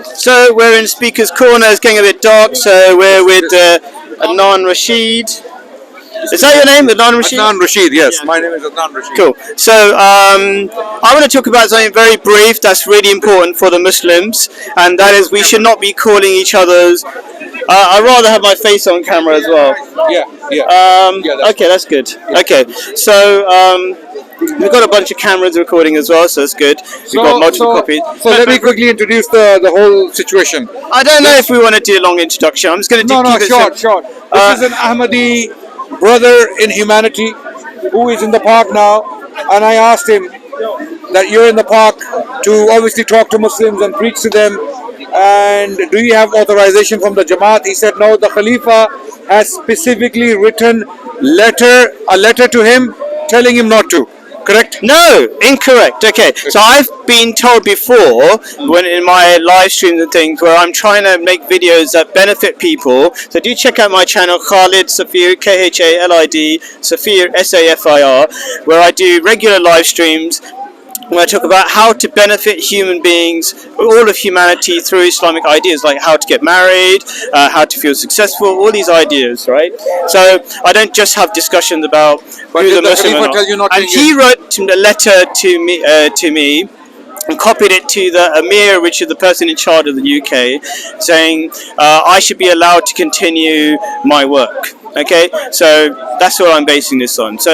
So we're in Speaker's Corner. It's getting a bit dark, so we're with Adnan Rashid. Is that your name, Adnan Rashid? Adnan Rashid, yes. My name is Adnan Rashid. Cool. So I want to talk about something very brief that's really important for the Muslims, and that is we should not be calling each other's. I'd rather have my face on camera as well. Yeah. Okay, that's good. Okay, so we've got a bunch of cameras recording as well, so that's good. We've got multiple copies. So let me quickly introduce the whole situation. I don't know if we want to do a long introduction. I'm just going to do Short. This is an Ahmadi brother in humanity who is in the park now, and I asked him that you're in the park to obviously talk to Muslims and preach to them, and do you have authorization from the Jamaat? He said no, the Khalifa has specifically written a letter to him telling him not to. Correct? No, incorrect. Okay, so I've been told before when in my live streams and things where I'm trying to make videos that benefit people. So do check out my channel, Khalid Safir, Khalid Safir, Safir, where I do regular live streams where I talk about how to benefit human beings, all of humanity through Islamic ideas, like how to get married, how to feel successful, all these ideas, right? So I don't just have discussions about who's a Muslim or not. And he wrote a letter to me and copied it to the Emir, which is the person in charge of the UK, saying I should be allowed to continue my work. Okay, so that's what I'm basing this on. So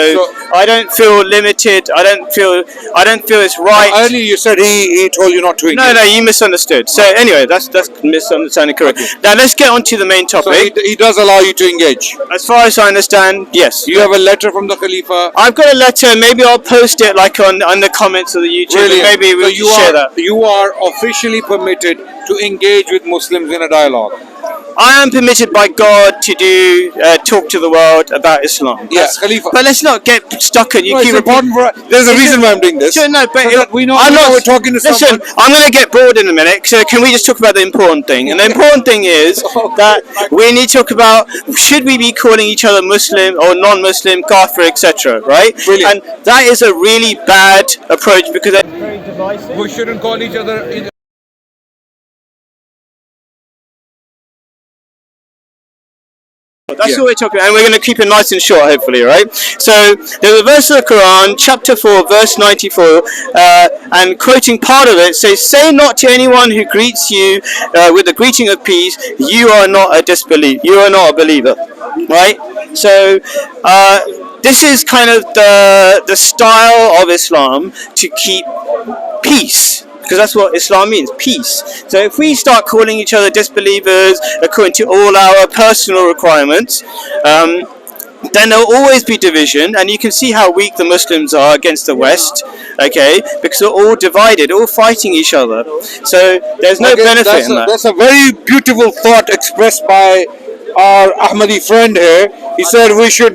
I don't feel limited. I don't feel it's right. Earlier you said he told you not to engage. No, you misunderstood. So anyway, that's misunderstanding correct. Okay. Now let's get on to the main topic. So he does allow you to engage. As far as I understand, yes. You have a letter from the Khalifa. I've got a letter. Maybe I'll post it like on the comments of the YouTube. Brilliant. Maybe we'll share that. You are officially permitted to engage with Muslims in a dialogue. I am permitted by God to do talk to the world about Islam. Yes, Khalifa. But let's not get stuck on you. Keep there's a reason why I'm doing this. No, but so we know we're talking to someone. Listen, I'm going to get bored in a minute. So can we just talk about the important thing? And the important thing is that we need to talk about should we be calling each other Muslim or non-Muslim, Kafir, etc. Right? Brilliant. And that is a really bad approach because it's very divisive. We shouldn't call each other. That's what we're talking about, and we're going to keep it nice and short, hopefully, right? So, there's a verse of the Quran, chapter 4, verse 94, and quoting part of it says, "Say not to anyone who greets you with the greeting of peace, you are not a disbeliever, you are not a believer," right? So, this is kind of the style of Islam to keep peace. Because that's what Islam means, peace. So if we start calling each other disbelievers according to all our personal requirements, then there will always be division, and you can see how weak the Muslims are against the West, okay? Because they're all divided, all fighting each other. So there's no benefit in that. That's a very beautiful thought expressed by our Ahmadi friend here. He said we should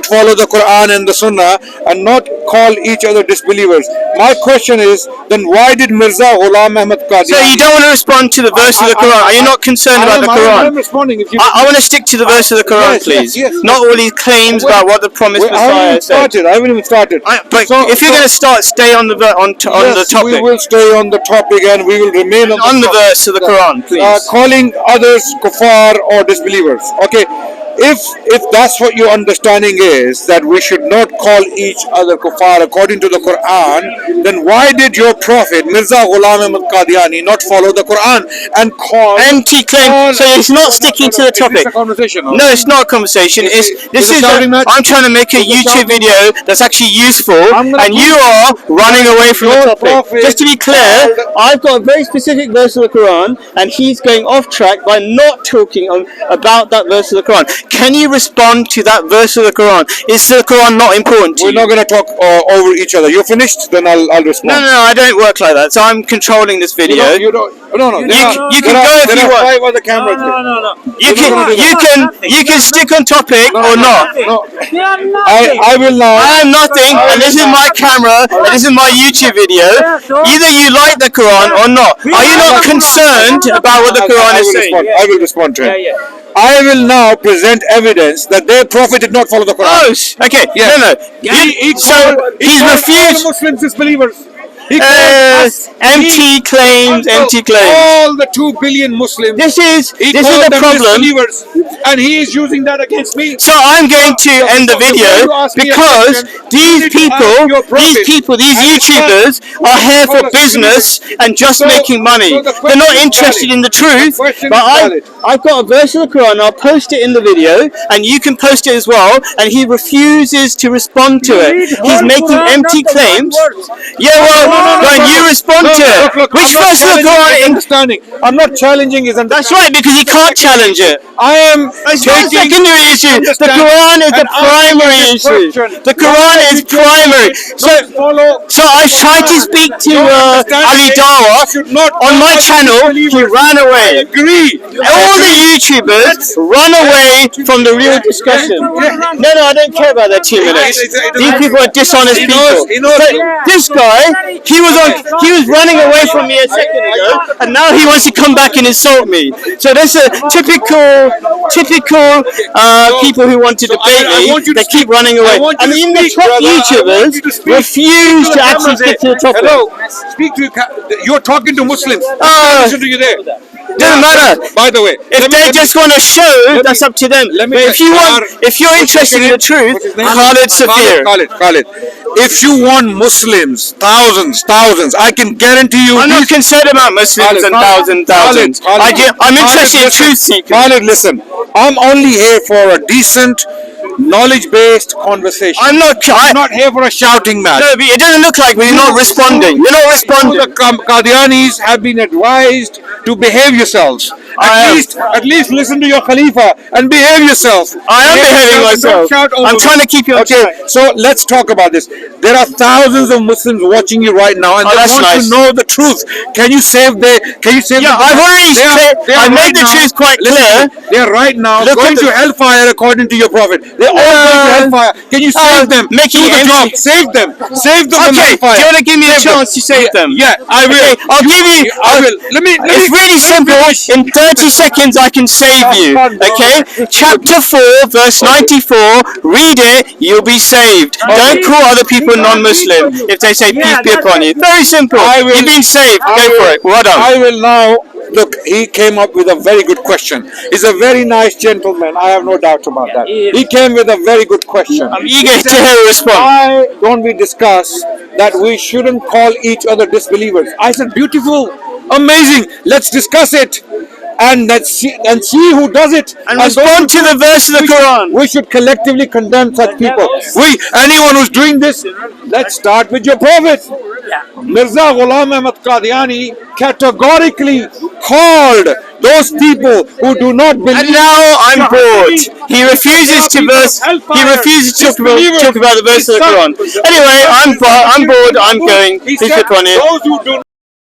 follow the Quran and the Sunnah and not call each other disbelievers. My question is, then why did Mirza Ghulam Ahmad Qadiani... So you don't want to respond to the verse of the Quran? Are you not concerned about the Quran? I'm responding. If you I want to stick to the verse of the Quran, please. Yes. Not all these claims about what the promised Messiah said. I haven't even started. But if you're going to start, stay on the topic. We will stay on the topic and we will remain on the verse of the Quran, please. Calling others kuffar or disbelievers. Okay. If that's what your understanding is, that we should not call each other kuffar according to the Quran, then why did your prophet Mirza Ghulam Ahmad Qadiani not follow the Quran and call empty claim? So it's not sticking to the topic. It's a conversation. No, it's not a conversation. I'm trying to make a YouTube video that's actually useful, and you are running away from the topic. Just to be clear, I've got a very specific verse of the Quran, and he's going off track by not talking about that verse of the Quran. Can you respond to that verse of the Quran? Is the Quran not important to you? We're not going to talk over each other. You're finished, then I'll respond. No, I don't work like that. So I'm controlling this video. You can go if you want. 5 other cameras. No. You can stick on topic or not. No. I will now. I am nothing, and this is my camera, and this is my YouTube video. Either you like the Quran or not. Are you not concerned about what the Quran is saying? I will respond to him. I will now present evidence that their prophet did not follow the Quran. Oh, okay. Yes. No. He's refused. Muslims disbelievers. He called us Empty claims, empty claims. all the 2 billion Muslims. This is He the called them problem. disbelievers, and he is using that against me. So I'm going to end the video because these people, these YouTubers are here for business and just making money. They're not interested in the truth. But I've got a verse of the Quran. I'll post it in the video, and you can post it as well. And he refuses to respond to it. He's making empty claims. Yeah, well, when you respond to it, which verse of the Quran? Understanding. I'm not challenging his understanding. That's right, because he can't challenge it. I am It's not a secondary issue. The Quran is the primary issue. The Quran is primary. So I tried to speak to Ali Dawa on my channel. He ran away. Agree. All the YouTubers run away from the real discussion. No, I don't care about that 2 minutes. These people are dishonest people. So this guy, he was running away from me a second ago, and now he wants to come back and insult me. So that's a typical people who want to debate me. They keep running away. And even the top YouTubers refuse to actually stick to the topic. Hello, speak to you're talking to Muslims. Listen to you there. Doesn't matter. By the way, if they just want to show, that's up to them. But if you're interested in the truth, Khalid Safir. Khalid. If you want Muslims, thousands, I can guarantee you. I'm not concerned about Muslims and thousands. I'm interested in truth seekers. Khalid, listen. I'm only here for a decent, knowledge-based conversation. I'm not here for a shouting match. No, but it doesn't look like you're not responding. You're not responding. The Qadianis have been advised to behave yourselves. At least listen to your Khalifa and behave yourself. I am behaving myself. I'm trying to keep you on track. So let's talk about this. There are thousands of Muslims watching you right now, and they want to know the truth. Can you save the? Yeah, I've already I made the truth quite clear. They are right now going to hellfire according to your prophet. They're all going to hellfire. Can you save them? Making the job. Save them. Save them from hellfire. Do you want to give me a chance to save them? Yeah, I will. Okay, I'll give you. I will. It's really simple. In 30 seconds, I can save you. Okay? Chapter 4, verse 94. Read it. You'll be saved. Don't call other people non-Muslim if they say peace be upon you. Very simple. You've been saved. Go for it. Well done. I will now. Look, he came up with a very good question. He's a very nice gentleman. I have no doubt about that. He came with a very good question. I'm eager to hear a response. Why don't we discuss that we shouldn't call each other disbelievers? I said, beautiful, amazing. Let's discuss it. And see who does it. And respond to the verse of the Quran. We should collectively condemn such people. Anyone who's doing this, let's start with your prophet. Mirza Ghulam Ahmad Qadiani categorically called those people who do not believe. And now I'm bored. He refuses to talk about the verse of the Quran. Anyway, I'm bored. I'm going. Peace be upon you.